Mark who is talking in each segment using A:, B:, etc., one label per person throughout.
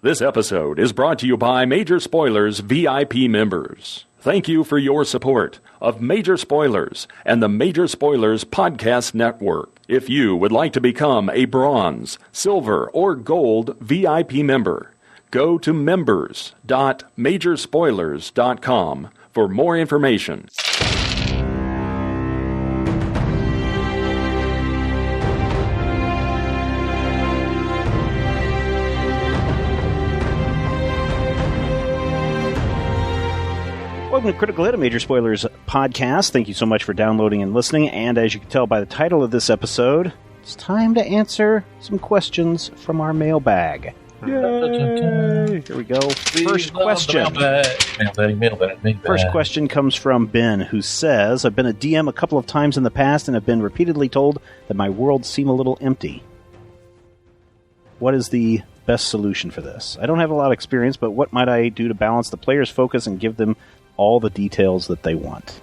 A: This episode is brought to you by Major Spoilers VIP members. Thank you for your support of Major Spoilers and the Major Spoilers Podcast Network. If you would like to become a bronze, silver, or gold VIP member, go to members.majorspoilers.com for more information.
B: Welcome to Critical Hit, a Major Spoilers podcast. Thank you so much for downloading and listening. And as you can tell by the title of this episode, it's time to answer some questions from our mailbag. Yay! Here we go. First question.
C: Mailbag.
B: First question comes from Ben, who says, I've been a DM a couple of times in the past and have been repeatedly told that my worlds seem a little empty. What is the best solution for this? I don't have a lot of experience, but what might I do to balance the player's focus and give them all the details that they want?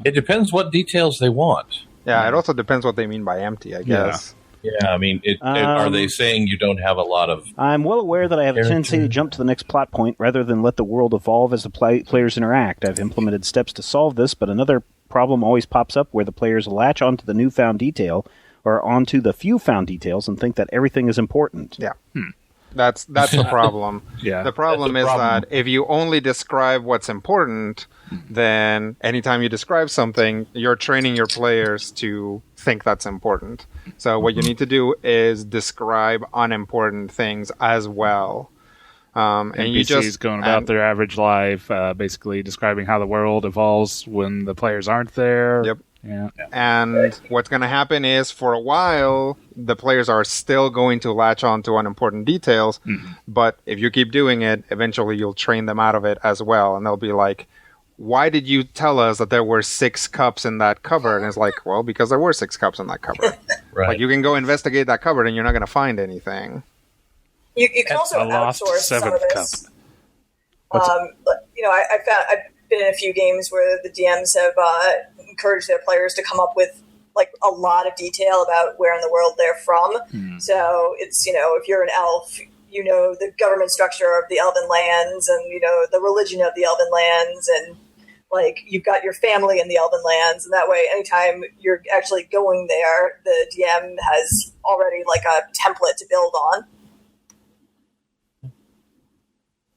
C: It depends what details they want.
D: Yeah, it also depends what they mean by empty, I guess.
C: Yeah, I mean, are they saying you don't have a lot of...
B: I'm well aware that I have a tendency to jump to the next plot point rather than let the world evolve as the players interact. I've implemented steps to solve this, but another problem always pops up where the players latch onto the newfound detail or onto the few found details and think that everything is important.
D: Yeah. That's the problem.
E: Yeah.
D: The problem is
C: problem.
D: that if you only describe what's important, then anytime you describe something, you're training your players to think that's important. So what you need to do is describe unimportant things as well. And you
E: NPCs
D: just
E: going about their average life, basically describing how the world evolves when the players aren't there.
D: Yep.
E: Yeah.
D: And what's going to happen is, for a while, the players are still going to latch on to unimportant details. But if you keep doing it, eventually you'll train them out of it as well. And they'll be like, why did you tell us that there were 6 cups in that cupboard? And it's like, well, because there were 6 cups in that cupboard.
C: Right.
D: Like, you can go investigate that cupboard and you're not going to find anything.
F: You can also
E: A lost
F: outsource some of
E: seventh
F: this.
E: cup.
F: I've been in a few games where the DMs have encouraged their players to come up with like a lot of detail about where in the world they're from. So it's, if you're an elf, the government structure of the Elven lands and, the religion of the Elven lands, and like you've got your family in the Elven lands. And that way, anytime you're actually going there, the DM has already like a template to build on.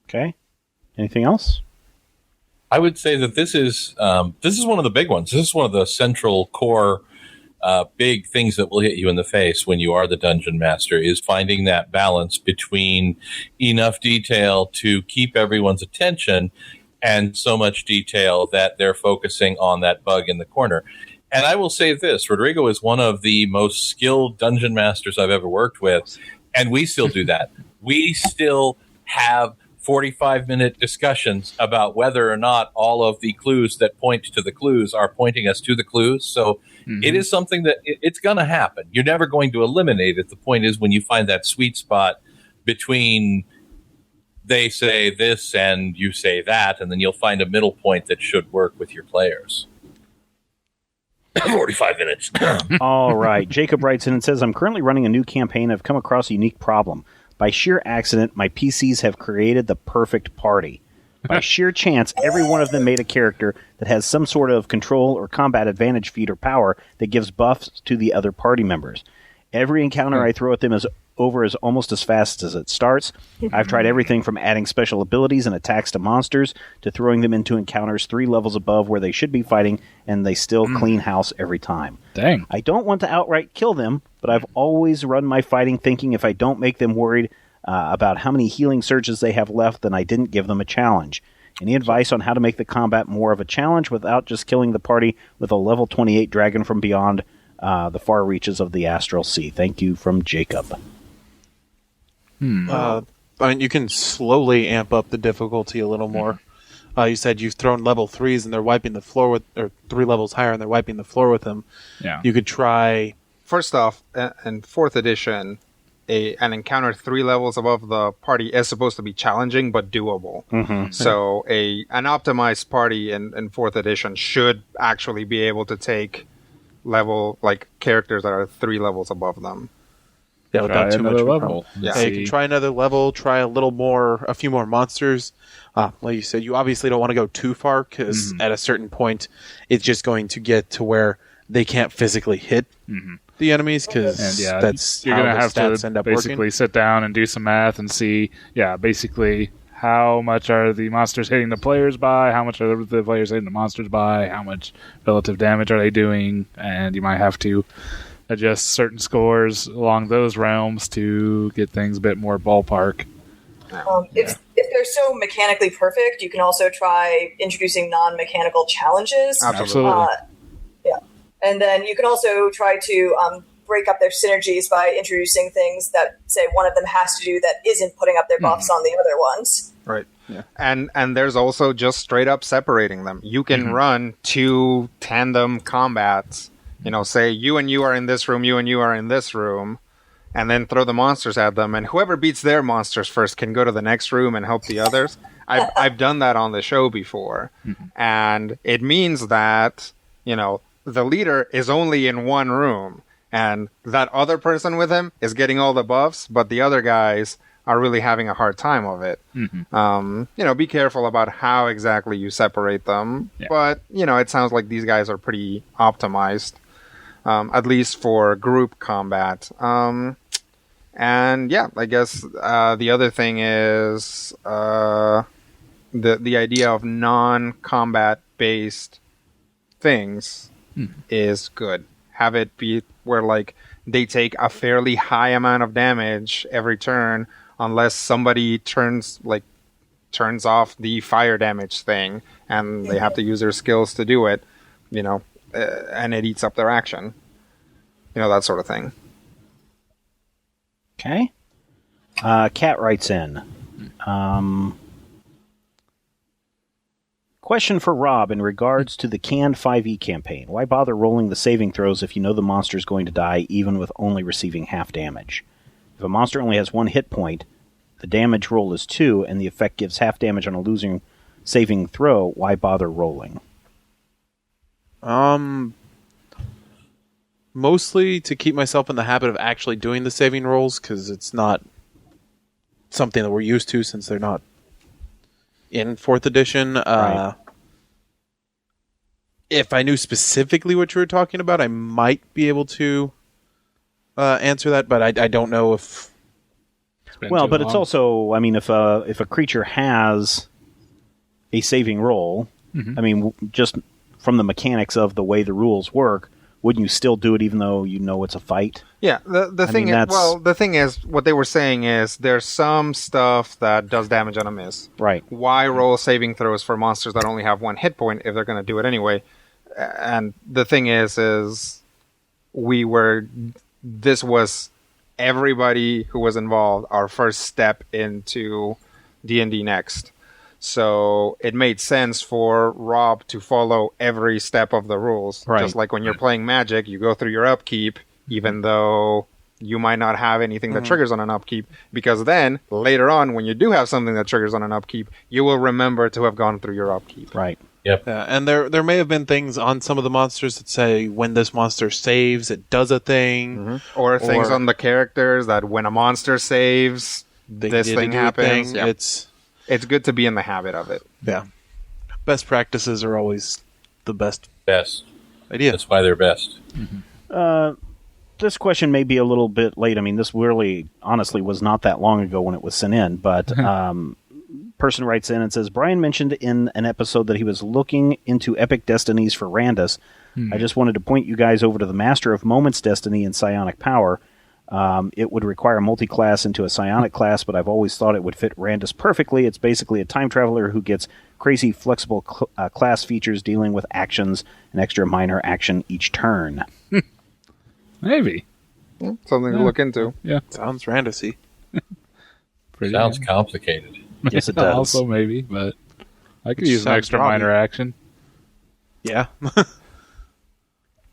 B: Okay. Anything else?
C: I would say that this is one of the big ones. This is one of the central core big things that will hit you in the face when you are the dungeon master, is finding that balance between enough detail to keep everyone's attention and so much detail that they're focusing on that bug in the corner. And I will say this, Rodrigo is one of the most skilled dungeon masters I've ever worked with, and we still do that. We still have 45-minute discussions about whether or not all of the clues that point to the clues are pointing us to the clues. So it is something that it's going to happen. You're never going to eliminate it. The point is, when you find that sweet spot between they say this and you say that, and then you'll find a middle point that should work with your players. 45 minutes.
B: All right. Jacob writes in and says, I'm currently running a new campaign. I've come across a unique problem. By sheer accident, my PCs have created the perfect party. By sheer chance, every one of them made a character that has some sort of control or combat advantage feat or power that gives buffs to the other party members. Every encounter I throw at them is over as almost as fast as it starts. I've tried everything from adding special abilities and attacks to monsters to throwing them into encounters 3 levels above where they should be fighting, and they still clean house every time.
E: Dang.
B: I don't want to outright kill them, but I've always run my fighting thinking if I don't make them worried about how many healing surges they have left, then I didn't give them a challenge. Any advice on how to make the combat more of a challenge without just killing the party with a level 28 dragon from beyond the far reaches of the Astral Sea? Thank you, from Jacob.
G: I mean, you can slowly amp up the difficulty a little more. You said you've thrown level 3s and they're wiping the floor with, or 3 levels higher and they're wiping the floor with them.
E: Yeah.
G: You could try.
D: First off, in 4th edition, an encounter 3 levels above the party is supposed to be challenging but doable. So an optimized party in 4th edition should actually be able to take level, like characters that are 3 levels above them.
G: Yeah,
E: Try
G: without too much
E: another
G: of a
E: level.
G: problem.
D: Yeah.
G: Yeah, you can try another level, try a few more monsters. Like you said, you obviously don't want to go too far because at a certain point, it's just going to get to where they can't physically hit the enemies because
E: And yeah,
G: that's
E: you're
G: how
E: gonna
G: the
E: have
G: stats
E: to
G: end up
E: basically
G: working.
E: sit down and do some math and see, basically how much are the monsters hitting the players by, how much are the players hitting the monsters by, how much relative damage are they doing, and you might have to adjust certain scores along those realms to get things a bit more ballpark.
F: If they're so mechanically perfect, you can also try introducing non-mechanical challenges.
E: Absolutely.
F: Yeah, and then you can also try to break up their synergies by introducing things that, say, one of them has to do that isn't putting up their buffs on the other ones.
D: Right. Yeah. And there's also just straight up separating them. You can run 2 tandem combats. Say you and you are in this room, you and you are in this room, and then throw the monsters at them, and whoever beats their monsters first can go to the next room and help the others. I've done that on the show before, and it means that the leader is only in one room, and that other person with him is getting all the buffs, but the other guys are really having a hard time of it. Be careful about how exactly you separate them, but it sounds like these guys are pretty optimized. At least for group combat. And yeah, I guess the other thing is the idea of non-combat based things is good. Have it be where like they take a fairly high amount of damage every turn, unless somebody turns off the fire damage thing, and they have to use their skills to do it. And it eats up their action. That sort of thing.
B: Okay. Kat writes in. Question for Rob in regards to the canned 5e campaign. Why bother rolling the saving throws if you know the monster is going to die even with only receiving half damage? If a monster only has 1 hit point, the damage roll is 2, and the effect gives half damage on a losing saving throw, why bother rolling?
G: Mostly to keep myself in the habit of actually doing the saving rolls, because it's not something that we're used to since they're not in 4th edition.
B: Right.
G: If I knew specifically what you were talking about, I might be able to answer that, but I don't know if...
B: Well, but it's also, I mean, if a creature has a saving roll, I mean, just from the mechanics of the way the rules work, wouldn't you still do it even though you know it's a fight?
D: Yeah, the thing is, what they were saying is there's some stuff that does damage on a miss.
B: Right.
D: Why roll saving throws for monsters that only have 1 hit point if they're going to do it anyway? And the thing is this was everybody who was involved, our first step into D&D Next. So it made sense for Rob to follow every step of the rules.
B: Right.
D: Just like when you're playing Magic, you go through your upkeep, even though you might not have anything that triggers on an upkeep, because then, later on, when you do have something that triggers on an upkeep, you will remember to have gone through your upkeep.
B: Right.
C: Yep.
G: Yeah, and there may have been things on some of the monsters that say when this monster saves, it does a thing.
D: Or things on the characters that when a monster saves, this
G: did
D: thing
G: do a
D: happens.
G: thing.
D: Yeah. It's good to be in the habit of it.
G: Yeah. Best practices are always the best
C: Best.
G: idea.
C: That's why they're best.
B: This question may be a little bit late. I mean, this really, honestly, was not that long ago when it was sent in, but person writes in and says, Brian mentioned in an episode that he was looking into epic destinies for Randus. I just wanted to point you guys over to the Master of Moments destiny in Psionic Power. It would require multi-class into a psionic class, but I've always thought it would fit Randus perfectly. It's basically a time traveler who gets crazy flexible class features dealing with actions, an extra minor action each turn.
E: Maybe.
D: Something to look into.
E: Yeah.
G: Sounds Randusy.
C: Sounds complicated.
B: Yes, it does.
E: Also maybe, but I could
G: Which
E: use an
G: sounds
E: extra
G: Robbie.
E: minor action.
G: Yeah.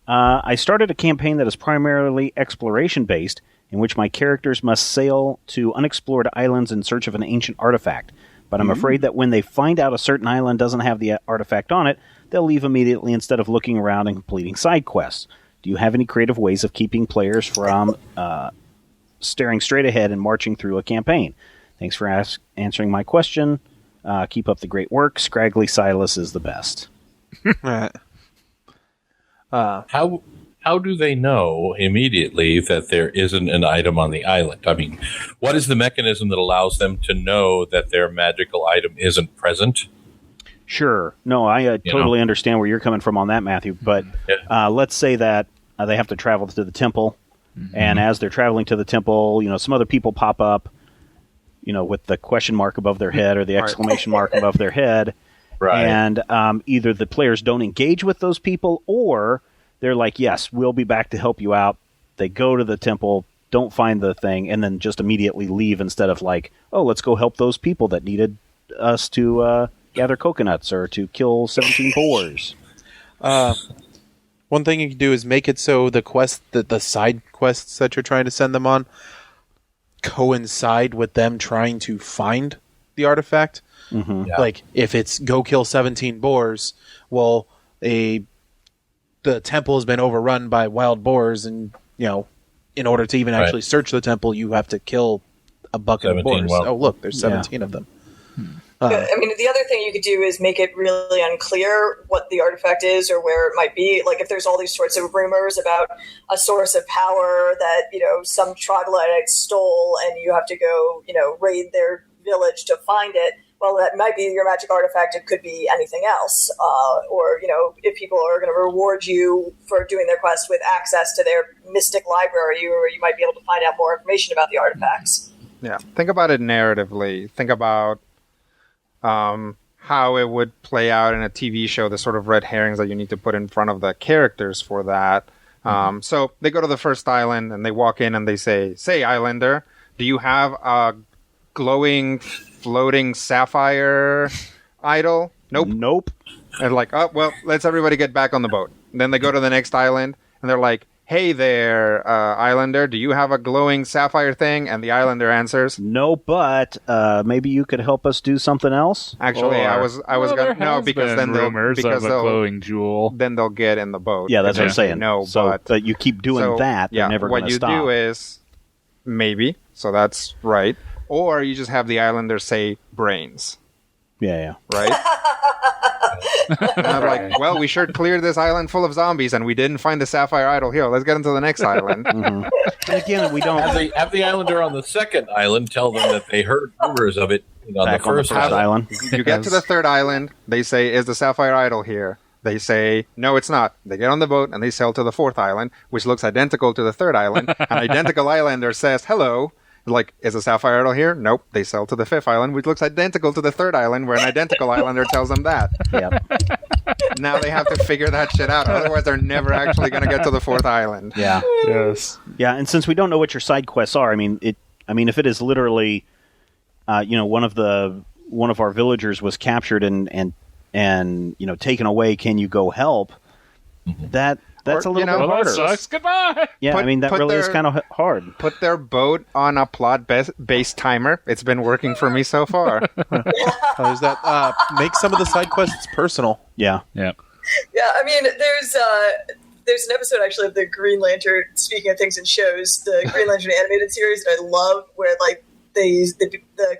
B: I started a campaign that is primarily exploration-based, in which my characters must sail to unexplored islands in search of an ancient artifact. But I'm afraid that when they find out a certain island doesn't have the artifact on it, they'll leave immediately instead of looking around and completing side quests. Do you have any creative ways of keeping players from staring straight ahead and marching through a campaign? Thanks for answering my question. Keep up the great work. Scraggly Silas is the best.
C: How do they know immediately that there isn't an item on the island? I mean, what is the mechanism that allows them to know that their magical item isn't present?
B: Sure. No, I totally understand where you're coming from on that, Matthew. But let's say that they have to travel to the temple, and as they're traveling to the temple, some other people pop up, with the question mark above their head or the exclamation mark above their head.
C: Right.
B: And either the players don't engage with those people, or they're like, yes, we'll be back to help you out. They go to the temple, don't find the thing, and then just immediately leave instead of like, oh, let's go help those people that needed us to gather coconuts or to kill 17 boars.
G: One thing you can do is make it so the side quests that you're trying to send them on coincide with them trying to find the artifact.
B: Mm-hmm.
C: Yeah.
G: Like, if it's go kill 17 boars, well, the temple has been overrun by wild boars, and, in order to even actually search the temple, you have to kill a bucket of boars. Oh, look, there's 17 of them.
F: I mean, the other thing you could do is make it really unclear what the artifact is or where it might be. Like, if there's all these sorts of rumors about a source of power that, some troglodytes stole and you have to go, raid their village to find it, well, that might be your magic artifact. It could be anything else. Or, if people are going to reward you for doing their quest with access to their mystic library, or you might be able to find out more information about the artifacts.
D: Yeah. Think about it narratively. Think about how it would play out in a TV show, the sort of red herrings that you need to put in front of the characters for that. So they go to the first island and they walk in and they say, Islander, do you have a glowing, floating sapphire idol? Nope. And like, oh, well, let's everybody get back on the boat. And then they go to the next island and they're like, hey there, Islander, do you have a glowing sapphire thing? And the Islander answers,
B: no, but maybe you could help us do something else.
D: Actually, I was gonna no, because then they'll
E: glowing jewel.
D: Then they'll get in the boat.
B: Yeah, that's what I'm saying.
D: No,
B: so,
D: but
B: you keep doing that. They're never going to stop.
D: What you do is maybe. So that's right. Or you just have the Islander say brains.
B: Yeah.
D: Right? And I'm like, well, we sure cleared this island full of zombies and we didn't find the sapphire idol here. Let's get into the next island.
B: And again, we don't
C: have the Islander on the second island tell them that they heard rumors of it on the first
B: island.
D: You get to the third island. They say, is the sapphire idol here? They say, no, it's not. They get on the boat and they sail to the fourth island, which looks identical to the third island. An identical Islander says, hello. Like, is a sapphire idol here? Nope. They sail to the fifth island, which looks identical to the third island, where an identical Islander tells them that.
B: Yep.
D: Now they have to figure that shit out. Otherwise, they're never actually going to get to the fourth island.
B: Yeah.
E: Yes.
B: Yeah, and since we don't know what your side quests are, I mean, if it is literally, one of our villagers was captured and taken away. Can you go help? That's a little bit harder.
E: That sucks. Goodbye.
B: Yeah, that really is kind of hard.
D: Put their boat on a plot-based timer. It's been working for me so far.
G: There's that. Make some of the side quests personal.
B: Yeah.
F: Yeah, I mean, there's an episode actually of the Green Lantern. Speaking of things in shows, the Green Lantern animated series that I love, where like the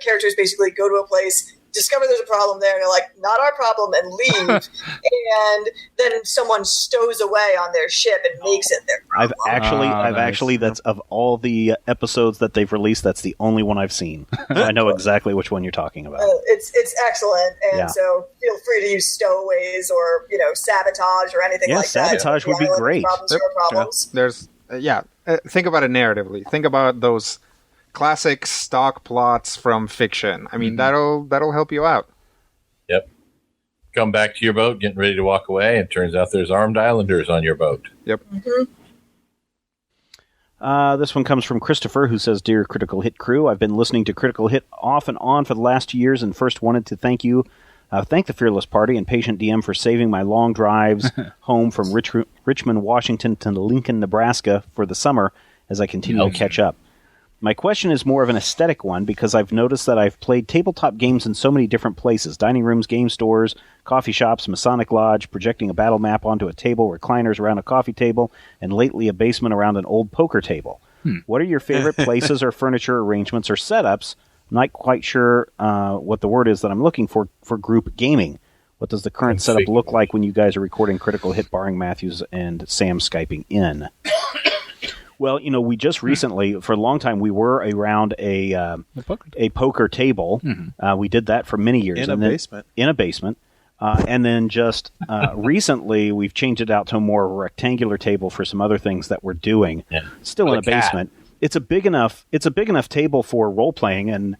F: characters basically go to a place, discover there's a problem there, and they're like, not our problem, and leave. And then someone stows away on their ship and makes it their problem.
B: I've actually, that's of all the episodes that they've released, that's the only one I've seen. So I know exactly which one you're talking about.
F: It's excellent, and so feel free to use stowaways or sabotage or anything like that.
B: Yeah, sabotage would be great.
F: Problems.
D: There's think about it narratively. Think about those classic stock plots from fiction. I mean, that'll help you out.
C: Yep. Come back to your boat, getting ready to walk away, and it turns out there's armed islanders on your boat.
D: Yep.
B: This one comes from Christopher, who says, Dear Critical Hit crew, I've been listening to Critical Hit off and on for the last 2 years, and first wanted to thank the Fearless Party and Patient DM for saving my long drives home from Richmond, Washington to Lincoln, Nebraska for the summer as I continue to catch up. My question is more of an aesthetic one because I've noticed that I've played tabletop games in so many different places: dining rooms, game stores, coffee shops, Masonic Lodge, projecting a battle map onto a table, recliners around a coffee table, and lately a basement around an old poker table. What are your favorite places or furniture arrangements or setups? I'm not quite sure what the word is that I'm looking for group gaming. What does the current setup look like when you guys are recording Critical Hit, barring Matthews and Sam Skyping in? Well, we just recently, for a long time, we were around a poker table. We did that for many years. In a basement. And then just recently, we've changed it out to a more rectangular table for some other things that we're doing. Yeah. Still in a basement. It's a big enough table for role playing, and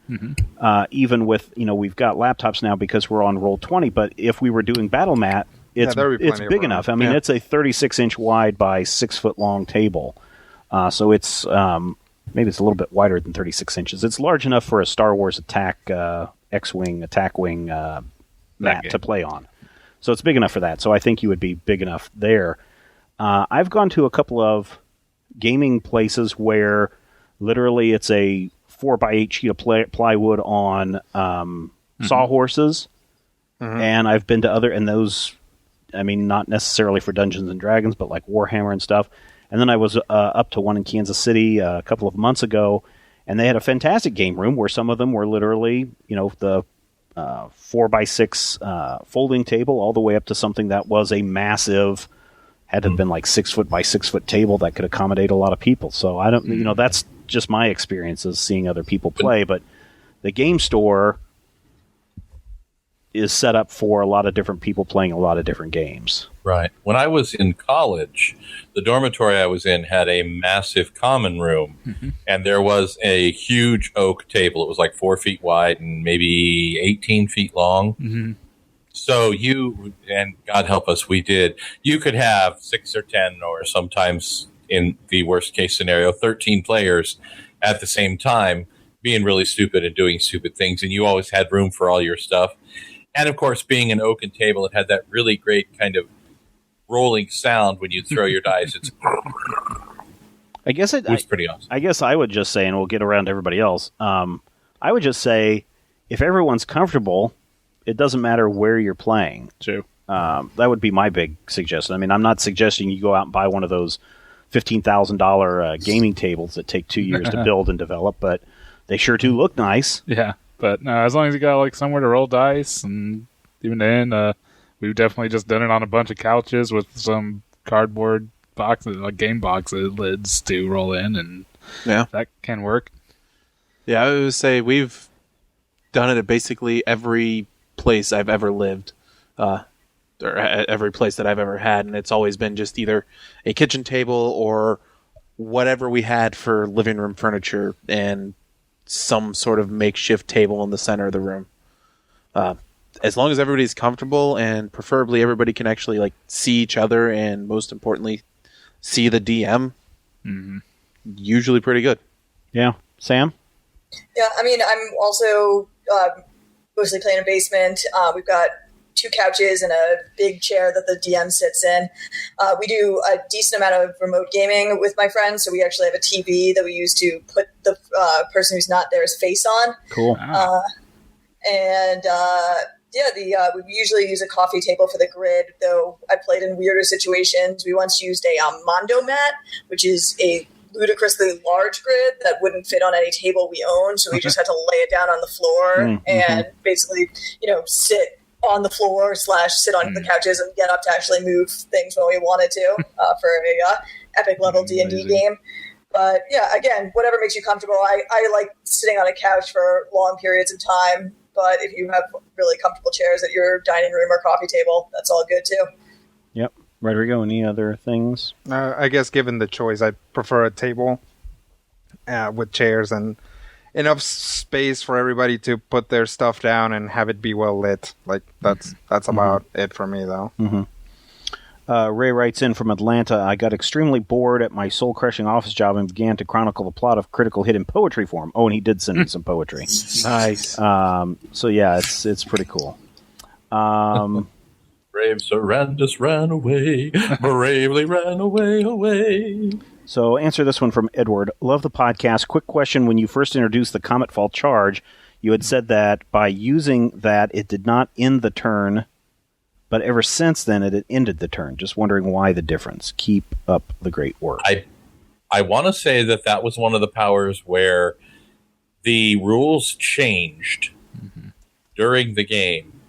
B: even with we've got laptops now because we're on Roll20. But if we were doing Battle Mat, it's big enough. I mean, it's a 36-inch wide by 6-foot long table. So it's maybe it's a little bit wider than 36 inches. It's large enough for a Star Wars X-wing attack wing mat to play on. So it's big enough for that. So I think you would be big enough there. I've gone to a couple of gaming places where literally it's a 4x8 sheet of plywood on sawhorses, and I've been to other those. I mean, not necessarily for Dungeons and Dragons, but like Warhammer and stuff. And then I was up to one in Kansas City a couple of months ago, and they had a fantastic game room where some of them were literally, the 4x6 folding table all the way up to something that was a massive, had to have been like 6-foot by 6-foot table that could accommodate a lot of people. So I don't, that's just my experiences seeing other people play. But the game store is set up for a lot of different people playing a lot of different games.
C: Right. When I was in college, the dormitory I was in had a massive common room, and there was a huge oak table. It was like 4 feet wide and maybe 18 feet long. So and God help us, we did. You could have 6 or 10, or sometimes in the worst case scenario, 13 players at the same time being really stupid and doing stupid things, and you always had room for all your stuff. And, of course, being an oaken table, it had that really great kind of rolling sound when you throw your dice. It was pretty awesome.
B: I guess I would just say, and we'll get around to everybody else, I would just say if everyone's comfortable, it doesn't matter where you're playing.
E: True.
B: That would be my big suggestion. I mean, I'm not suggesting you go out and buy one of those $15,000 gaming tables that take 2 years to build and develop, but they sure do look nice.
E: Yeah. But as long as you got like somewhere to roll dice, and even then, we've definitely just done it on a bunch of couches with some cardboard boxes, like game boxes, lids to roll in, and that can work.
G: Yeah, I would say we've done it at basically every place I've ever lived, or every place that I've ever had, and it's always been just either a kitchen table or whatever we had for living room furniture, and some sort of makeshift table in the center of the room. As long as everybody's comfortable, and preferably everybody can actually like see each other, and most importantly, see the DM. Usually pretty good.
B: Yeah, Sam.
F: Yeah, I mean, I'm also mostly playing in a basement. We've got 2 couches and a big chair that the DM sits in. We do a decent amount of remote gaming with my friends, so we actually have a TV that we use to put the person who's not there's face on.
B: Cool.
F: We usually use a coffee table for the grid, though I played in weirder situations. We once used a Mondo mat, which is a ludicrously large grid that wouldn't fit on any table we own, so we just had to lay it down on the floor and basically, sit on the floor / sit on the couches and get up to actually move things when we wanted to for a epic level D&D game. But yeah, again, whatever makes you comfortable. I like sitting on a couch for long periods of time, but if you have really comfortable chairs at your dining room or coffee table, that's all good too.
B: Yep. Rodrigo, any other things?
D: I guess given the choice, I prefer a table with chairs and enough space for everybody to put their stuff down and have it be well lit. Like that's about it for me, though.
B: Ray writes in from Atlanta, I got extremely bored at my soul-crushing office job and began to chronicle the plot of Critical Hit in poetry form. Oh, and he did send me some poetry.
G: Nice.
B: So yeah, it's pretty cool.
C: Brave Sarandus ran away, bravely ran away.
B: So answer this one from Edward. Love the podcast. Quick question. When you first introduced the Comet Fall charge, you had said that by using that, it did not end the turn, but ever since then, it had ended the turn. Just wondering why the difference. Keep up the great work.
C: I want to say that was one of the powers where the rules changed during the game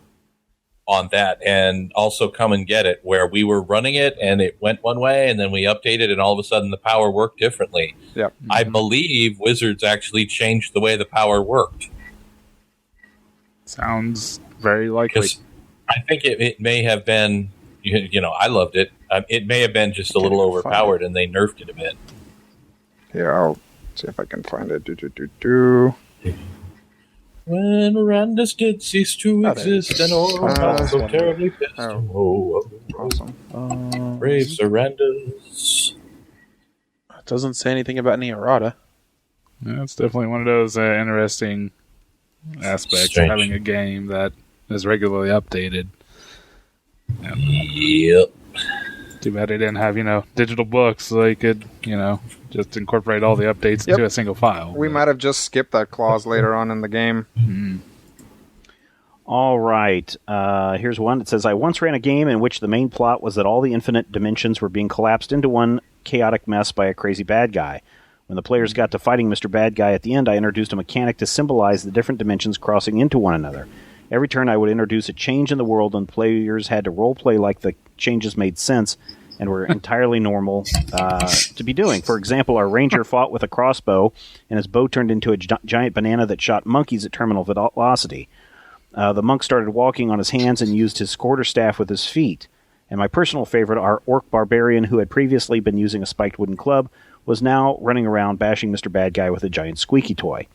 C: on that, and also Come and Get It, where we were running it and it went one way and then we updated and all of a sudden the power worked differently.
D: Yep.
C: I believe Wizards actually changed the way the power worked.
E: Sounds very likely.
C: 'Cause I think it may have been, I loved it. It may have been just a little overpowered and they nerfed it a bit.
D: Here, I'll see if I can find it.
C: When Mirandus did cease to exist and all felt so terribly pissed.
D: Awesome.
C: Brave Mirandus.
G: It doesn't say anything about any errata.
E: Yeah, it's definitely one of those interesting aspects
C: Strange.
E: of having a game that is regularly updated.
C: Yep.
E: Too bad they didn't have, digital books so they could, just incorporate all the updates into a single file.
D: We might have just skipped that clause later on in the game.
B: All right. Here's one. It says, I once ran a game in which the main plot was that all the infinite dimensions were being collapsed into one chaotic mess by a crazy bad guy. When the players got to fighting Mr. Bad Guy at the end, I introduced a mechanic to symbolize the different dimensions crossing into one another. Every turn I would introduce a change in the world, and players had to role-play like the changes made sense and were entirely normal to be doing. For example, our ranger fought with a crossbow, and his bow turned into a giant banana that shot monkeys at terminal velocity. The monk started walking on his hands and used his quarterstaff with his feet. And my personal favorite, our orc barbarian, who had previously been using a spiked wooden club, was now running around bashing Mr. Bad Guy with a giant squeaky toy.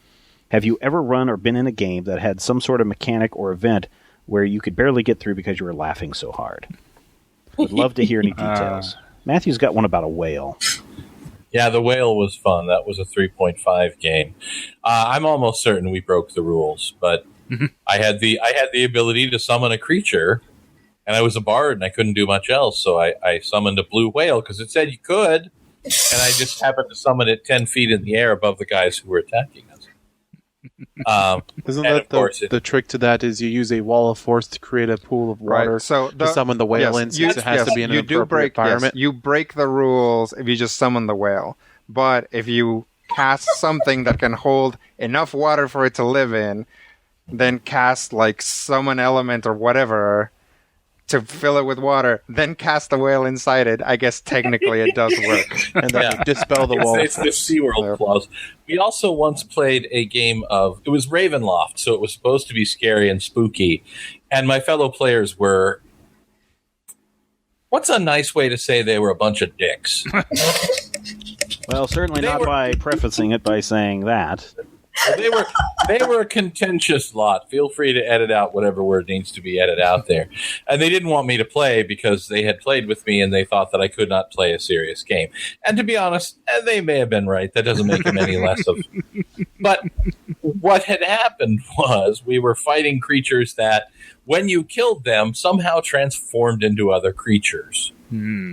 B: Have you ever run or been in a game that had some sort of mechanic or event where you could barely get through because you were laughing so hard? Would love to hear any details. Matthew's got one about a whale.
C: Yeah, the whale was fun. That was a 3.5 game. I'm almost certain we broke the rules, but I had the ability to summon a creature, and I was a bard, and I couldn't do much else, so I summoned a blue whale because it said you could, and I just happened to summon it 10 feet in the air above the guys who were attacking us.
G: Isn't that the trick to that is you use a wall of force to create a pool of water to summon the whale in, since it has to be in an appropriate environment?
D: You break the rules if you just summon the whale. But if you cast something that can hold enough water for it to live in, then cast like summon element or whatever to fill it with water, then cast the whale inside it, I guess technically it does work.
G: And then dispel the wall.
C: It's the SeaWorld clause. We also once played a game of, it was Ravenloft, so it was supposed to be scary and spooky. And my fellow players were, what's a nice way to say they were a bunch of dicks?
B: Well, certainly not by prefacing it by saying that.
C: They were a contentious lot. Feel free to edit out whatever word needs to be edited out there. And they didn't want me to play because they had played with me and they thought that I could not play a serious game. And to be honest, they may have been right. That doesn't make them any less of. But what had happened was we were fighting creatures that, when you killed them, somehow transformed into other creatures.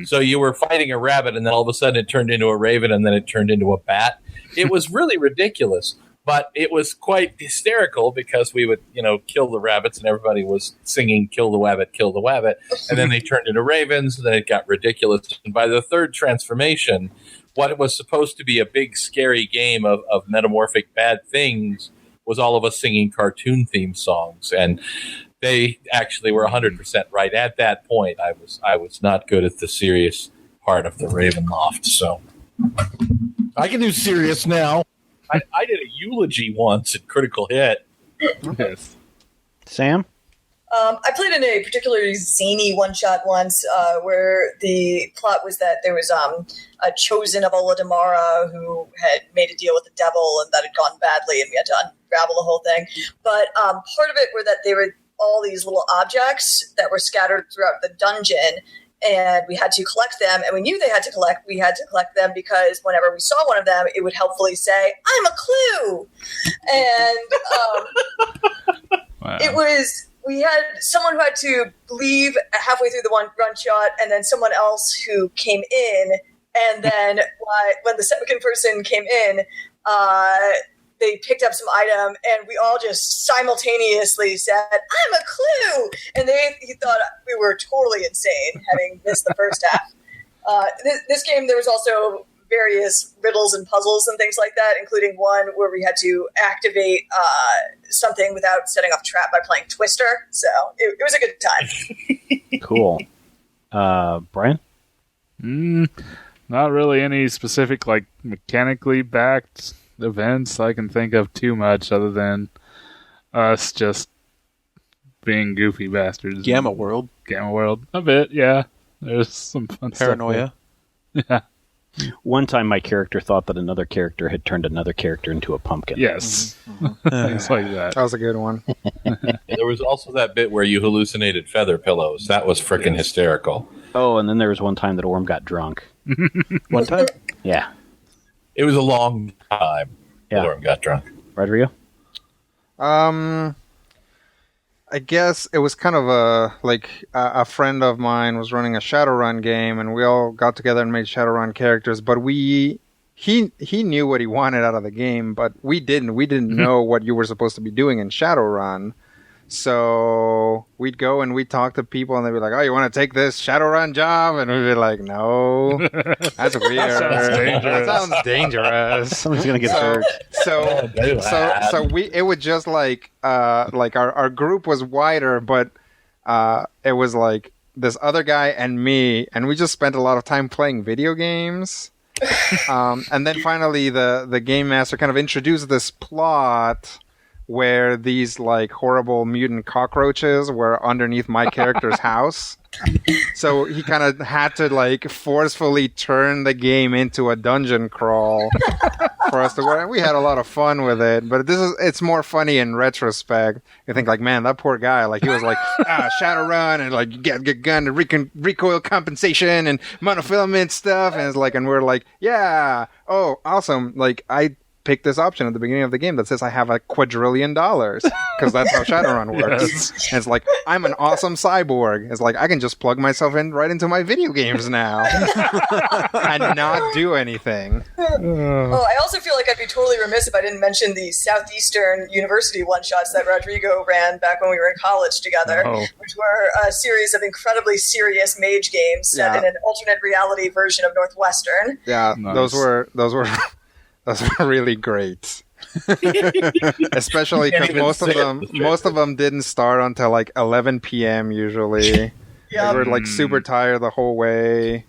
C: So you were fighting a rabbit and then all of a sudden it turned into a raven and then it turned into a bat. It was really ridiculous. But it was quite hysterical because we would, kill the rabbits and everybody was singing, kill the wabbit, kill the wabbit. And then they turned into ravens and then it got ridiculous. And by the third transformation, what was supposed to be a big, scary game of metamorphic bad things was all of us singing cartoon theme songs. And they actually were 100% right. At that point, I was not good at the serious part of the Ravenloft. So I can do serious now. I did a eulogy once at Critical Hit.
E: Yes.
B: Sam?
F: I played in a particularly zany one-shot once where the plot was that there was a chosen of Oladamara who had made a deal with the devil and that had gone badly and we had to unravel the whole thing. But part of it were that they were all these little objects that were scattered throughout the dungeon, and we had to collect them, and we knew we had to collect them because whenever we saw one of them, it would helpfully say, "I'm a clue." And
E: Wow.
F: it was, we had someone who had to leave halfway through the one run shot, and then someone else who came in And then when the second person came in, they picked up some item, and we all just simultaneously said, "I'm a clue!" And he thought we were totally insane, having missed the first half. This game, there was also various riddles and puzzles and things like that, including one where we had to activate something without setting off a trap by playing Twister. So it was a good time.
B: Cool. Brian?
E: Not really any specific, like, mechanically backed events I can think of too much, other than us just being goofy bastards.
G: Gamma World.
E: Gamma World. A bit, yeah. There's some fun
G: Paranoia.
E: stuff. Yeah.
B: One time my character thought that another character had turned another character into a pumpkin.
E: Yes. Things like that.
D: That was a good one.
C: There was also that bit where you hallucinated feather pillows. That was freaking hysterical.
B: Oh, and then there was one time that Orm got drunk.
G: One time?
B: Yeah.
C: It was a long time.
B: Yeah.
C: Lauren got drunk.
B: Rodrigo?
D: I guess it was kind of a friend of mine was running a Shadowrun game, and we all got together and made Shadowrun characters. But he knew what he wanted out of the game, but we didn't. We didn't know what you were supposed to be doing in Shadowrun. So we'd go and we'd talk to people, and they'd be like, "Oh, you want to take this Shadowrun job?" And we'd be like, "No, that's weird. That sounds dangerous.
B: Someone's going to get hurt.
D: So it was just like our group was wider, but it was like this other guy and me, and we just spent a lot of time playing video games. And then finally the game master kind of introduced this plot where these like horrible mutant cockroaches were underneath my character's house. So he kind of had to like forcefully turn the game into a dungeon crawl for us to work. And we had a lot of fun with it, but it's more funny in retrospect. You think like, man, that poor guy, like he was like, Shadowrun and like get gun and recoil compensation and monofilament stuff. And it's like, and we're like, yeah, oh, awesome. Like I pick this option at the beginning of the game that says I have $1 quadrillion because that's how Shadowrun works. Yes. And it's like, I'm an awesome cyborg. It's like, I can just plug myself in right into my video games now and not do anything.
F: Well, I also feel like I'd be totally remiss if I didn't mention the Southeastern University one-shots that Rodrigo ran back when we were in college together, which were a series of incredibly serious mage games set in an alternate reality version of Northwestern.
D: Yeah, nice. Those were really great. Especially because most of them didn't start until like 11 p.m. usually. Yeah, we were like super tired the whole way.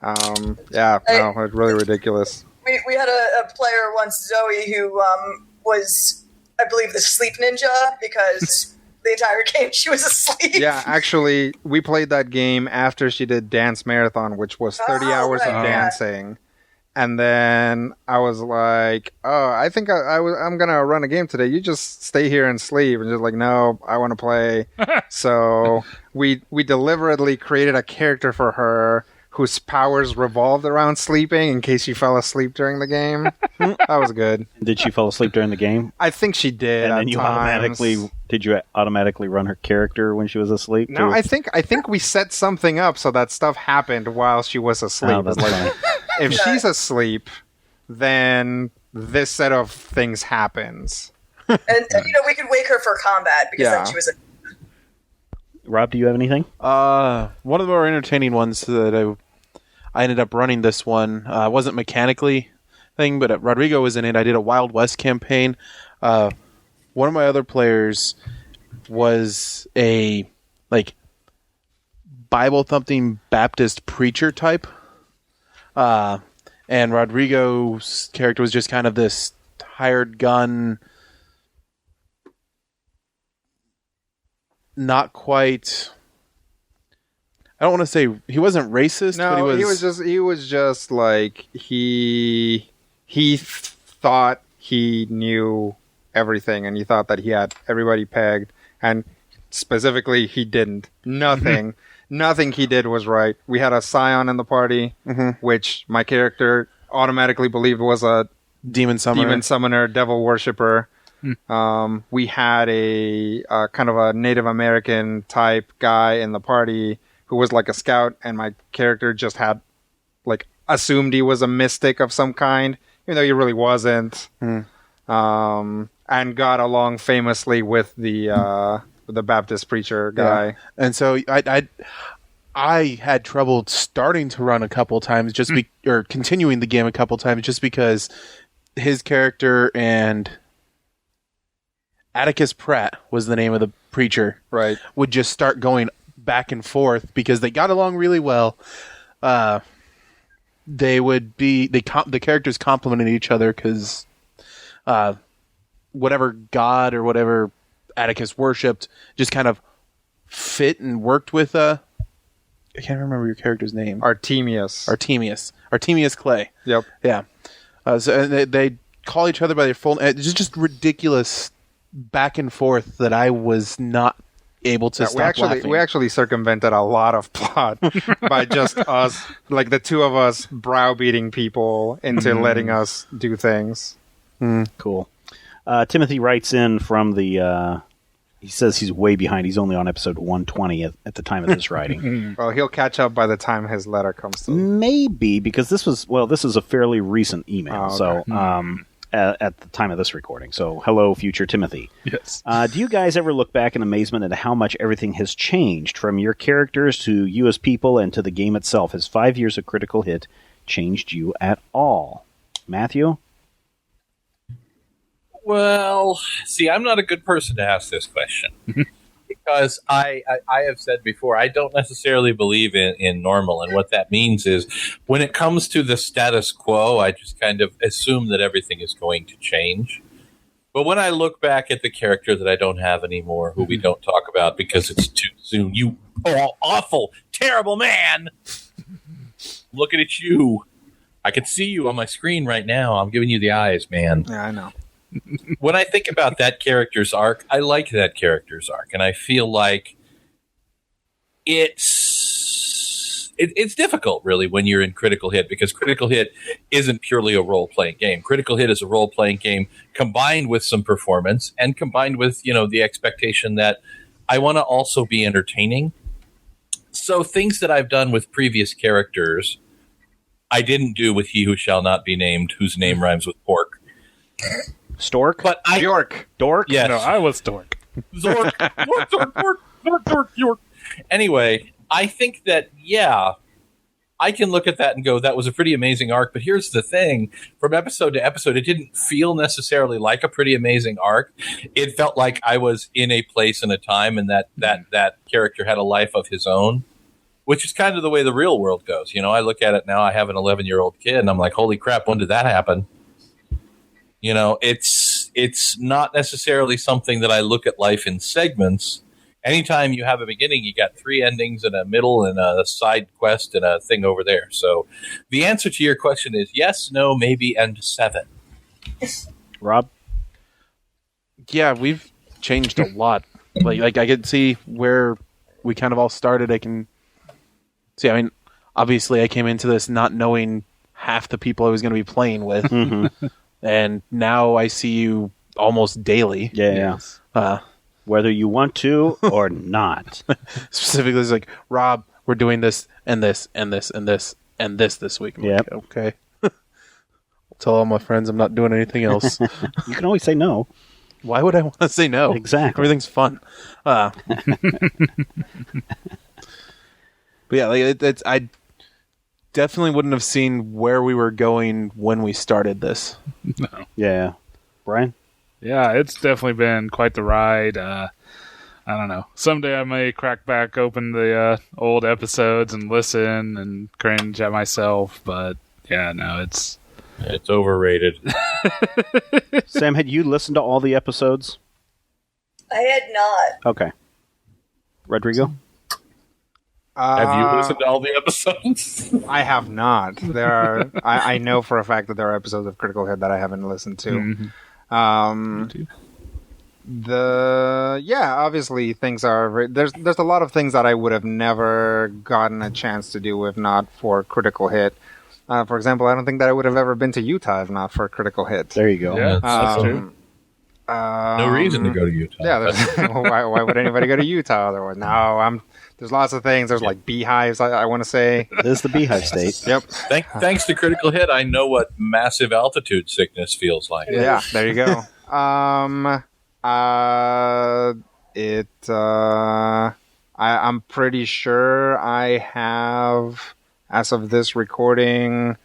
D: It was really ridiculous.
F: We had a player once, Zoe, who was, I believe, the sleep ninja because the entire game she was asleep.
D: Yeah, actually, we played that game after she did Dance Marathon, which was 30 hours of dancing. And then I was like, "Oh, I think I'm gonna run a game today. You just stay here and sleep." And just like, "No, I want to play." So we deliberately created a character for her whose powers revolved around sleeping in case she fell asleep during the game. That was good.
B: Did she fall asleep during the game?
D: I think she did.
B: And then you automatically run her character when she was asleep?
D: No, too? I think we set something up so that stuff happened while she was asleep.
B: Oh, that's like,
D: if she's asleep, then this set of things happens.
F: And we could wake her for combat because then she was
B: Rob, do you have anything?
G: One of the more entertaining ones that I ended up running this one wasn't mechanically thing, but Rodrigo was in it. I did a Wild West campaign. One of my other players was a like Bible thumping Baptist preacher type, and Rodrigo's character was just kind of this hired gun. Not quite. I don't want to say he wasn't racist.
D: No,
G: but
D: he was just like he thought he knew everything, and he thought that he had everybody pegged, and specifically he didn't. Nothing he did was right. We had a Scion in the party, which my character automatically believed was a
G: demon summoner,
D: devil worshipper. We had a kind of a Native American type guy in the party who was like a scout, and my character just had like assumed he was a mystic of some kind, even though he really wasn't. And got along famously with the Baptist preacher guy.
G: Yeah. And so I had trouble starting to run a couple times, or continuing the game a couple times, just because his character and Atticus Pratt was the name of the preacher.
D: Right.
G: Would just start going back and forth because they got along really well. They would be the characters complemented each other because whatever god or whatever Atticus worshipped just kind of fit and worked with I can't remember your character's name.
D: Artemius
G: Clay.
D: Yep.
G: Yeah. So they call each other by their full name. It's just ridiculous back and forth that I was not able to stop laughing.
D: We actually circumvented a lot of plot by just us, like the two of us browbeating people into letting us do things.
B: Cool. Timothy writes in from the... he says he's way behind. He's only on episode 120 at the time of this writing.
D: Well, he'll catch up by the time his letter comes through.
B: Maybe, because this is a fairly recent email.
D: Oh, okay.
B: So, at the time of this recording. So, hello, future Timothy.
E: Yes.
B: Do you guys ever look back in amazement at how much everything has changed, from your characters to you as people and to the game itself? Has 5 years of Critical Hit changed you at all? Matthew?
C: Well, see, I'm not a good person to ask this question because I have said before, I don't necessarily believe in normal. And what that means is when it comes to the status quo, I just kind of assume that everything is going to change. But when I look back at the character that I don't have anymore, who we don't talk about because it's too soon, you awful, terrible man, looking at you. I can see you on my screen right now. I'm giving you the eyes, man.
D: Yeah, I know.
C: When I think about that character's arc, I like that character's arc, and I feel like it's difficult, really, when you're in Critical Hit, because Critical Hit isn't purely a role-playing game. Critical Hit is a role-playing game combined with some performance and combined with, the expectation that I want to also be entertaining. So things that I've done with previous characters, I didn't do with He Who Shall Not Be Named, whose name rhymes with pork.
B: Stork?
C: But
D: Bjork.
B: Dork?
C: Yes.
E: No, I was Stork.
C: Zork. Zork. York. Anyway, I think that, I can look at that and go, that was a pretty amazing arc. But here's the thing. From episode to episode, it didn't feel necessarily like a pretty amazing arc. It felt like I was in a place and a time, and that character had a life of his own, which is kind of the way the real world goes. I look at it now. I have an 11-year-old kid, and I'm like, holy crap, when did that happen? It's not necessarily something that I look at life in segments. Anytime you have a beginning, you got 3 endings and a middle and a side quest and a thing over there. So the answer to your question is yes, no, maybe, and 7.
B: Rob?
G: Yeah, we've changed a lot. Like I can see where we kind of all started. I can see, obviously I came into this not knowing half the people I was going to be playing with.
B: Mm-hmm.
G: And now I see you almost daily.
B: Yeah. Whether you want to or not.
G: Specifically, it's like, Rob, we're doing this and this and this and this and this week. I'm like, okay. I'll tell all my friends I'm not doing anything else.
B: You can always say no.
G: Why would I want to say no?
B: Exactly.
G: Everything's fun. But yeah, I definitely wouldn't have seen where we were going when we started this.
E: No.
B: Yeah. Brian?
E: Yeah, it's definitely been quite the ride. I don't know. Someday I may crack back open the old episodes and listen and cringe at myself, but yeah, no, it's
C: overrated.
B: Sam, had you listened to all the episodes?
F: I had not.
B: Okay. Rodrigo?
C: Have you listened to all the episodes?
D: I have not. There are. I know for a fact that there are episodes of Critical Hit that I haven't listened to.
E: Mm-hmm.
D: Obviously things are. There's a lot of things that I would have never gotten a chance to do if not for Critical Hit. For example, I don't think that I would have ever been to Utah if not for Critical Hit.
B: There you go.
E: Yeah, that's true.
C: No reason to go to Utah.
D: Yeah, why would anybody go to Utah otherwise? No, I'm There's lots of things. There's like beehives, I want to say.
B: This is the beehive state.
D: Yep.
C: Thanks to Critical Hit, I know what massive altitude sickness feels like.
D: Yeah, there you go. I'm pretty sure I have, as of this recording,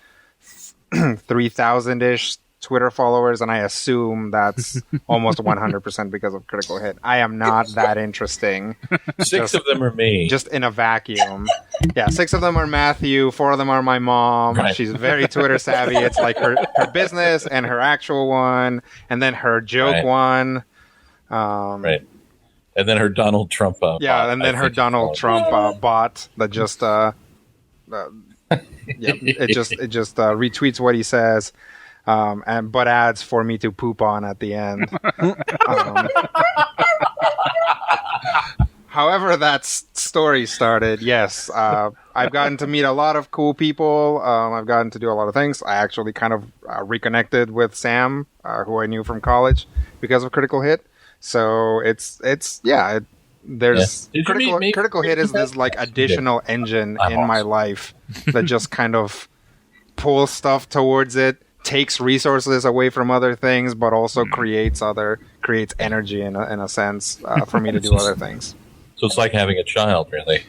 D: 3,000-ish Twitter followers, and I assume that's almost 100% because of Critical Hit. I am not that interesting.
C: 6 of them are me.
D: Just in a vacuum. Yeah, 6 of them are Matthew, 4 of them are my mom.
C: Right.
D: She's very Twitter savvy. It's like her business and her actual one, and then her joke one.
C: Right. And then her Donald Trump bot,
D: and then her Donald Trump bot that just it just retweets what he says, but adds for me to poop on at the end. However that story started, yes, I've gotten to meet a lot of cool people. I've gotten to do a lot of things. I actually kind of reconnected with Sam, who I knew from college because of Critical Hit. So there's Critical Hit is this like additional engine in my life that just kind of pulls stuff towards it, takes resources away from other things, but also creates energy in a sense for me to do other things.
C: So it's like having a child, really.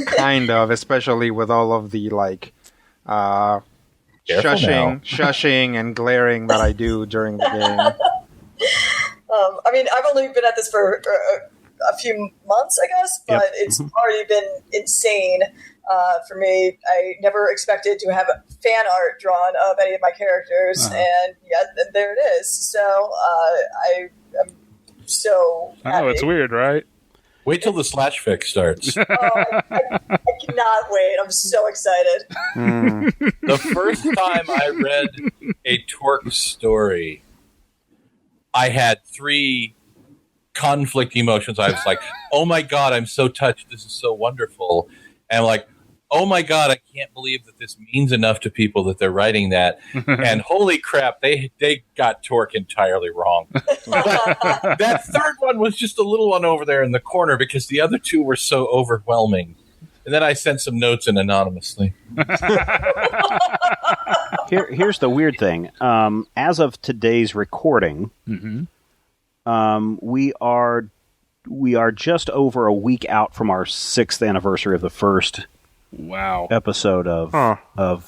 D: Kind of, especially with all of the like shushing and glaring that I do during the game.
F: I mean, I've only been at this for a few months, I guess, but it's already been insane for me. I never expected to have fan art drawn of any of my characters, and there it is. So I am so happy.
E: I know, it's weird, right?
C: Wait till the slash fix starts.
F: I cannot wait. I'm so excited.
C: The first time I read a Torque story, I had 3 conflict emotions. I was like, oh my God, I'm so touched. This is so wonderful. And I'm like, oh my God, I can't believe that this means enough to people that they're writing that. And holy crap, they got Torque entirely wrong. That third one was just a little one over there in the corner because the other 2 were so overwhelming. And then I sent some notes in anonymously.
B: Here's the weird thing. As of today's recording, we are just over a week out from our 6th anniversary of the first episode of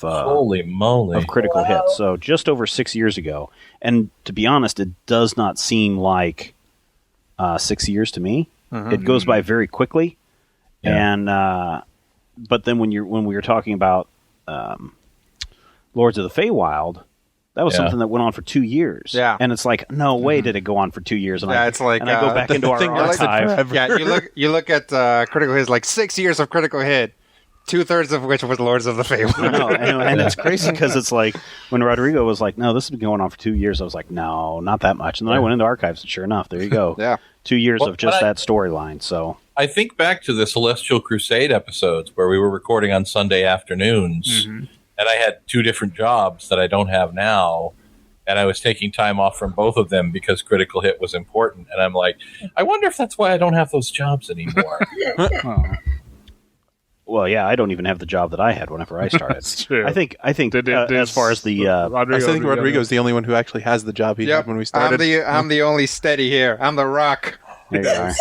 C: holy moly
B: of Critical Hit. So just over 6 years ago, and to be honest, it does not seem like 6 years to me. It goes by very quickly, and but then when we were talking about Lords of the Feywild, that was something that went on for 2 years. Yeah. And it's like, no way did it go on for 2 years. And
D: it's like,
B: and I go back into our archive.
D: You look at Critical Hit, like 6 years of Critical Hit, 2/3 of which was Lords of the Feywild.
B: No, and it's crazy because it's like when Rodrigo was like, no, this has been going on for 2 years. I was like, no, not that much. And then I went into archives, and sure enough, there you go. 2 years of just that storyline. So
C: I think back to the Celestial Crusade episodes where we were recording on Sunday afternoons. And I had 2 different jobs that I don't have now. And I was taking time off from both of them because Critical Hit was important. And I'm like, I wonder if that's why I don't have those jobs anymore.
B: Well, yeah, I don't even have the job that I had whenever I started.
E: That's true.
B: I think as far as the...
G: I think Rodrigo's the only one who actually has the job he had when we started.
D: I'm the only steady here. I'm the Rock.
B: There you are.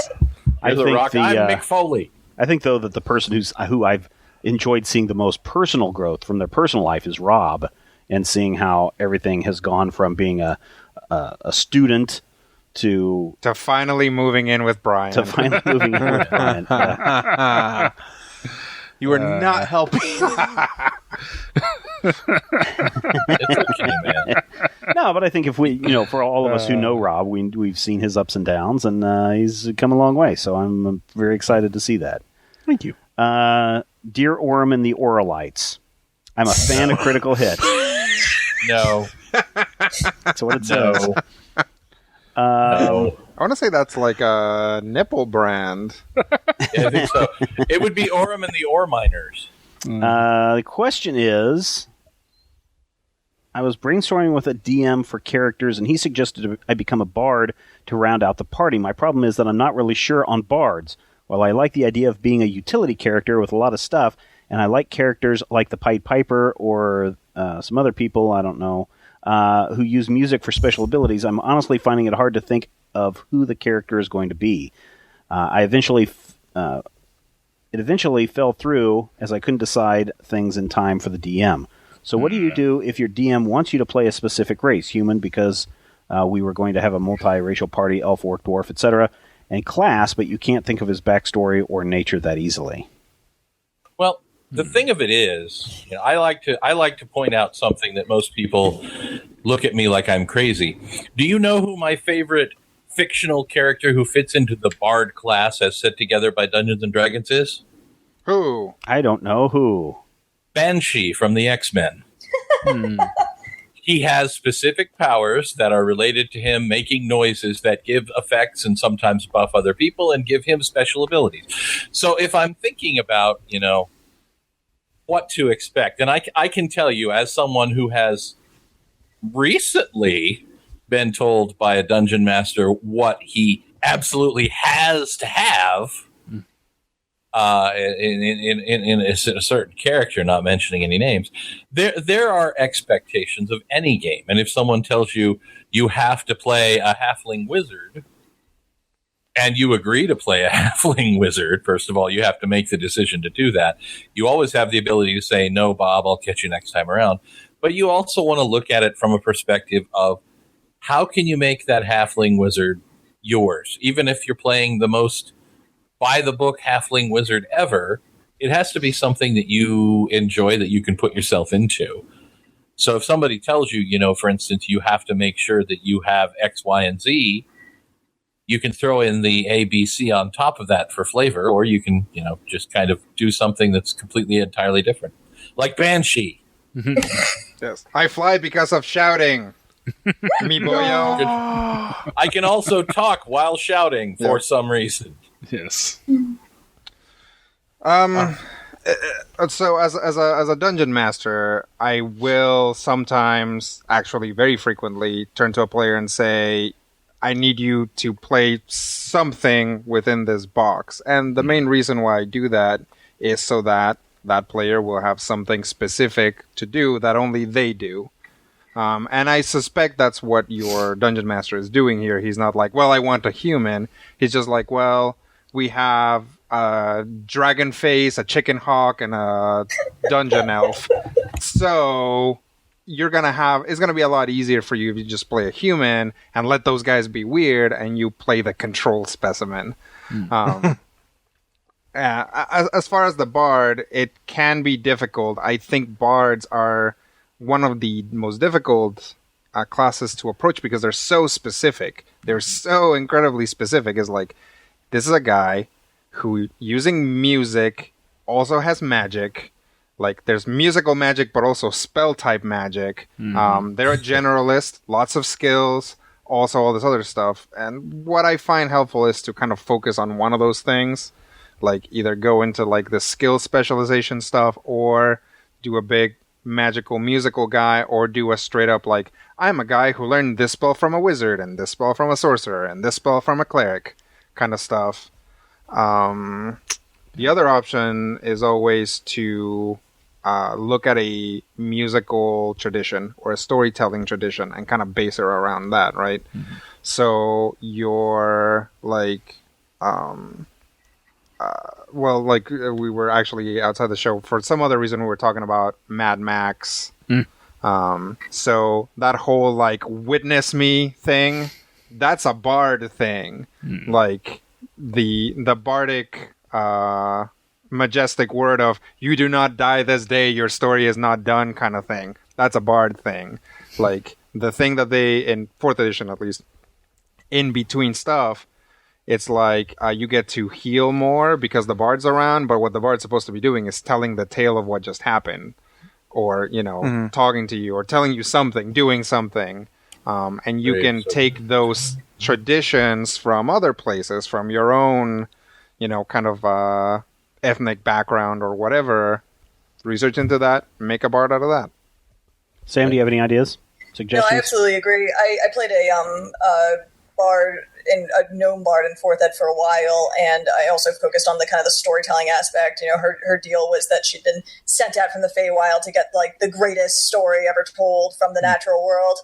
C: I'm Mick Foley.
B: I think, though, that the person who I've enjoyed seeing the most personal growth from their personal life is Rob, and seeing how everything has gone from being a student to
D: finally moving in with Brian.
G: You are not helping.
C: It's okay, man.
B: No, but I think if we, for all of us who know Rob, we've seen his ups and downs, and he's come a long way. So I'm very excited to see that.
G: Thank you.
B: Dear Orem and the Oralites, I'm a fan of Critical Hit.
C: No.
B: That's what it says.
C: No.
D: I want to say that's like a nipple brand.
C: Yeah, I think so. It would be Orem and the Ore Miners.
B: The question is, I was brainstorming with a DM for characters, and he suggested I become a bard to round out the party. My problem is that I'm not really sure on bards. While I like the idea of being a utility character with a lot of stuff, and I like characters like the Pied Piper or some other people, I don't know, who use music for special abilities, I'm honestly finding it hard to think of who the character is going to be. It eventually fell through as I couldn't decide things in time for the DM. So what do you do if your DM wants you to play a specific race, human, because we were going to have a multiracial party, elf, orc, dwarf, etc., and class, but you can't think of his backstory or nature that easily?
C: Well, the thing of it is, I like to point out something that most people look at me like I'm crazy. Do you know who my favorite fictional character who fits into the Bard class as set together by Dungeons and Dragons is?
D: Who?
B: I don't know who.
C: Banshee from the X-Men. He has specific powers that are related to him making noises that give effects and sometimes buff other people and give him special abilities. So if I'm thinking about, what to expect, and I can tell you as someone who has recently been told by a dungeon master what he absolutely has to have in a certain character, not mentioning any names, there are expectations of any game. And if someone tells you you have to play a halfling wizard, and you agree to play a halfling wizard, first of all, you have to make the decision to do that. You always have the ability to say, no, Bob, I'll catch you next time around. But you also want to look at it from a perspective of how can you make that halfling wizard yours? Even if you're playing the most by-the-book halfling wizard ever, it has to be something that you enjoy, that you can put yourself into. So if somebody tells you, for instance, you have to make sure that you have X, Y, and Z, you can throw in the A, B, C on top of that for flavor, or you can, just kind of do something that's completely entirely different. Like Banshee.
D: Yes. I fly because of shouting. Me boyo.
C: I can also talk while shouting for some reason.
E: Yes.
D: So as a dungeon master, I will sometimes, actually very frequently, turn to a player and say, I need you to play something within this box. And the main reason why I do that is so that that player will have something specific to do that only they do. And I suspect that's what your dungeon master is doing here. He's not like, well, I want a human. He's just like, well, we have a dragon face, a chicken hawk, and a dungeon elf. So it's gonna be a lot easier for you if you just play a human and let those guys be weird and you play the control specimen. As far as the bard, it can be difficult. I think bards are one of the most difficult classes to approach because they're so specific. They're so incredibly specific. It's like, this is a guy who, using music, also has magic. Like, there's musical magic, but also spell-type magic. They're a generalist, lots of skills, also all this other stuff. And what I find helpful is to kind of focus on one of those things. Like, either go into, like, the skill specialization stuff, or do a big magical musical guy, or do a straight-up, like, I'm a guy who learned this spell from a wizard, and this spell from a sorcerer, and this spell from a cleric kind of stuff. The other option is always to look at a musical tradition or a storytelling tradition and kind of base it around that, right? So you're like, we were actually outside the show for some other reason. We were talking about Mad Max. So that whole like witness me thing, that's a bard thing. Like the bardic majestic word of you do not die this day, your story is not done kind of thing. That's a bard thing. Like the thing that they, in 4th edition at least, in between stuff, it's like you get to heal more because the bard's around, but what the bard's supposed to be doing is telling the tale of what just happened, or talking to you, or telling you something, doing something. And you can take those traditions from other places, from your own, kind of ethnic background or whatever, research into that, make a bard out of that.
B: Sam, do you have any ideas? Suggestions?
F: No, I absolutely agree. I played a bard in a gnome bard in 4th Ed for a while, and I also focused on the kind of the storytelling aspect. You know, her deal was that she'd been sent out from the Feywild to get like the greatest story ever told from the natural world.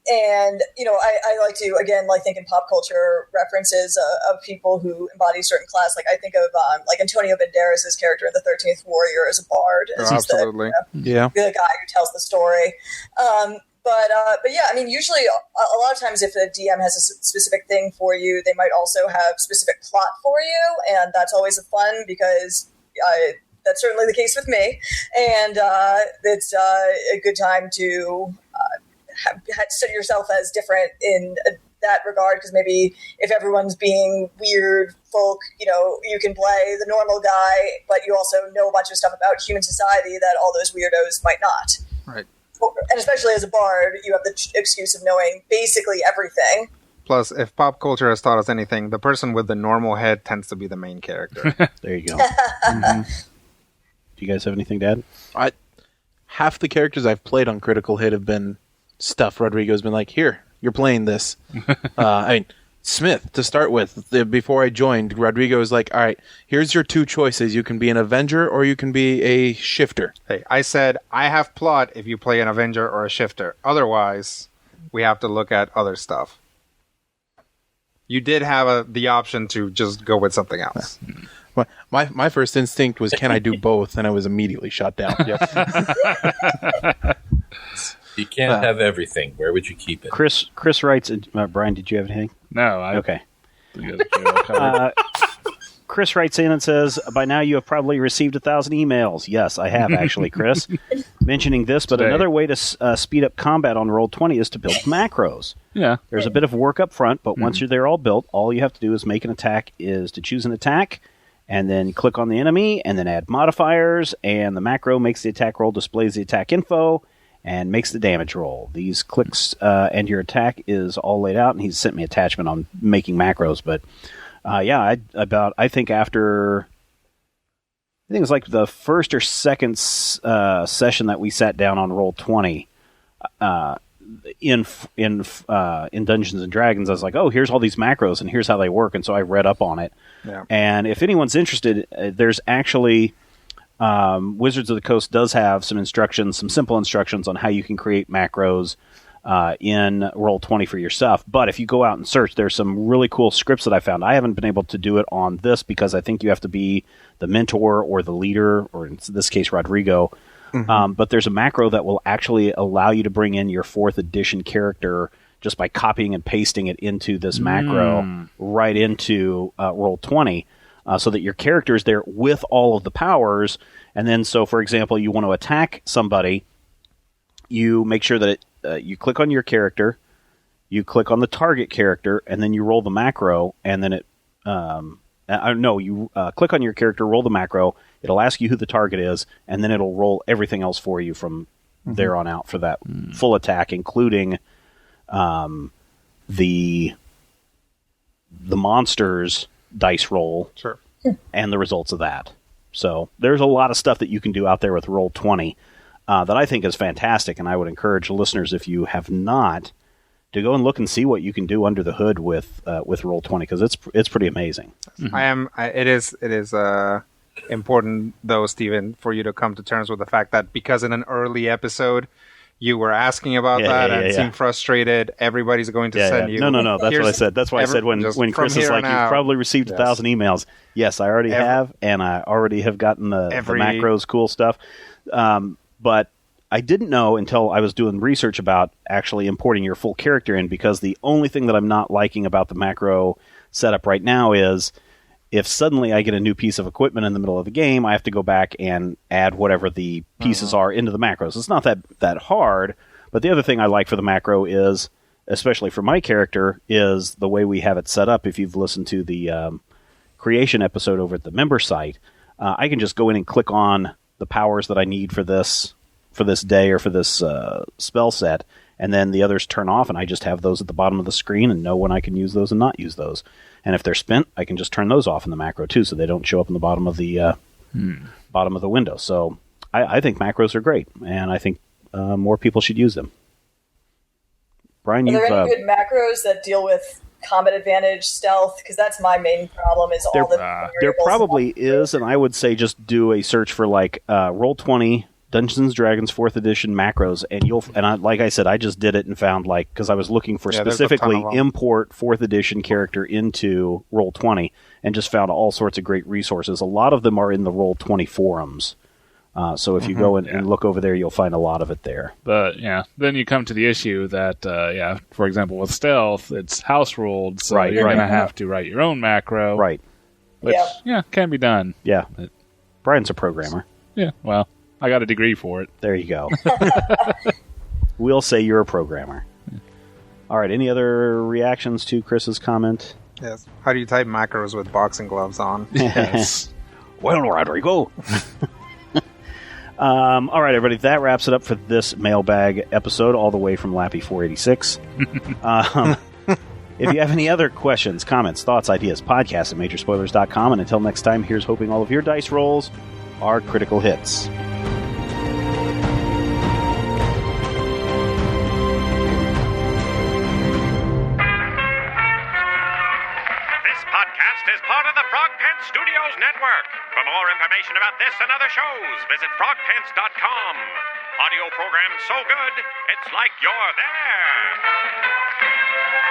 F: And, you know, I like to, again, like think in pop culture references of people who embody a certain class. Like I think of like Antonio Banderas' character in the 13th Warrior as a bard. As
D: Absolutely.
F: The guy who tells the story. But yeah, I mean, usually a lot of times if a DM has a specific thing for you, they might also have specific plot for you. And that's always fun because that's certainly the case with me. And it's a good time to set yourself as different in that regard, because maybe if everyone's being weird folk, you know, you can play the normal guy, but you also know a bunch of stuff about human society that all those weirdos might not.
D: Right.
F: And especially as a bard, you have the excuse of knowing basically everything.
D: Plus, if pop culture has taught us anything, the person with the normal head tends to be the main character.
B: There you go. Do you guys have anything to add?
G: Half the characters I've played on Critical Hit have been stuff Rodrigo's been like, here, you're playing this. I mean, Smith, to start with, before I joined, Rodrigo was like, all right, here's your two choices. You can be an Avenger or you can be a Shifter.
D: Hey, I said, I have plot if you play an Avenger or a Shifter. Otherwise, we have to look at other stuff. You did have the option to just go with something else.
G: My first instinct was, can I do both? And I was immediately shot down.
C: You can't have everything. Where would you keep it?
B: Chris writes, Brian, did you have anything?
E: No.
B: Okay. Chris writes in and says, by now you have probably received 1,000 emails. Yes, I have actually, Chris, mentioning this. But
E: Today.
B: Another way to speed up combat on Roll20 is to build macros.
E: Yeah.
B: There's a bit of work up front, but once they're all built, all you have to do is make an attack, is to choose an attack, and then click on the enemy, and then add modifiers, and the macro makes the attack roll, displays the attack info, and makes the damage roll. These clicks and your attack is all laid out, and he's sent me attachment on making macros. But I think after, I think it was like the first or second session that we sat down on Roll20 in Dungeons and Dragons, I was like, oh, here's all these macros, and here's how they work, and so I read up on it.
D: Yeah.
B: And if anyone's interested, there's actually Wizards of the Coast does have some instructions, some simple instructions on how you can create macros in Roll20 for yourself. But if you go out and search, there's some really cool scripts that I found. I haven't been able to do it on this because I think you have to be the mentor or the leader, or in this case, Rodrigo. But there's a macro that will actually allow you to bring in your 4th edition character just by copying and pasting it into this macro right into Roll20. So that your character is there with all of the powers. And then, so for example, you want to attack somebody, you make sure that you click on your character, you click on the target character, and then you roll the macro, and then you click on your character, roll the macro, it'll ask you who the target is, and then it'll roll everything else for you from there on out for that full attack, including the monsters dice roll and the results of that. So there's a lot of stuff that you can do out there with Roll20 that I think is fantastic, and I would encourage listeners, if you have not, to go and look and see what you can do under the hood with Roll20, because it's pretty amazing.
D: It is important, though, Stephen, for you to come to terms with the fact that because in an early episode you were asking about and seemed frustrated, everybody's going to send you.
B: No. That's what I said. That's why I said when Chris is like, you've probably received 1,000 emails. Yes, I already have, and I already have gotten the macros, cool stuff. But I didn't know until I was doing research about actually importing your full character in, because the only thing that I'm not liking about the macro setup right now is if suddenly I get a new piece of equipment in the middle of the game, I have to go back and add whatever the pieces are into the macros. It's not that hard, but the other thing I like for the macro is, especially for my character, is the way we have it set up. If you've listened to the creation episode over at the member site, I can just go in and click on the powers that I need for this day or for this spell set, and then the others turn off, and I just have those at the bottom of the screen and know when I can use those and not use those. And if they're spent, I can just turn those off in the macro too, so they don't show up in the bottom of the window. So I think macros are great, and I think more people should use them. Brian,
F: Are
B: you've
F: there any good macros that deal with combat advantage, stealth? Because that's my main problem. Is all the
B: there
F: variables.
B: probably is, and I would say just do a search for like Roll20 Dungeons and Dragons 4th edition macros, and like I said, I just did it and found because I was looking for
D: Yeah, there's a ton
B: specifically
D: of them.
B: import 4th edition character into Roll20, and just found all sorts of great resources. A lot of them are in the Roll20 forums. So if you go and look over there, you'll find a lot of it there.
E: But yeah, then you come to the issue that for example, with stealth, it's house ruled, so
B: Right,
E: you're
B: right.
E: going to have to write your own macro,
B: Right.
E: Which
F: Yeah.
E: can be done.
B: Yeah. Brian's a programmer.
E: Yeah, well, I got a degree for it.
B: There you go. We'll say you're a programmer. All right. Any other reactions to Chris's comment?
D: Yes. How do you type macros with boxing gloves on?
E: Yes.
B: Well, Rodrigo. All right, everybody. That wraps it up for this mailbag episode, all the way from Lappy 486. If you have any other questions, comments, thoughts, ideas, podcast at Majorspoilers.com. And until next time, here's hoping all of your dice rolls are critical hits.
H: This podcast is part of the Frog Pants Studios Network. For more information about this and other shows, visit frogpants.com. Audio programs so good, it's like you're there.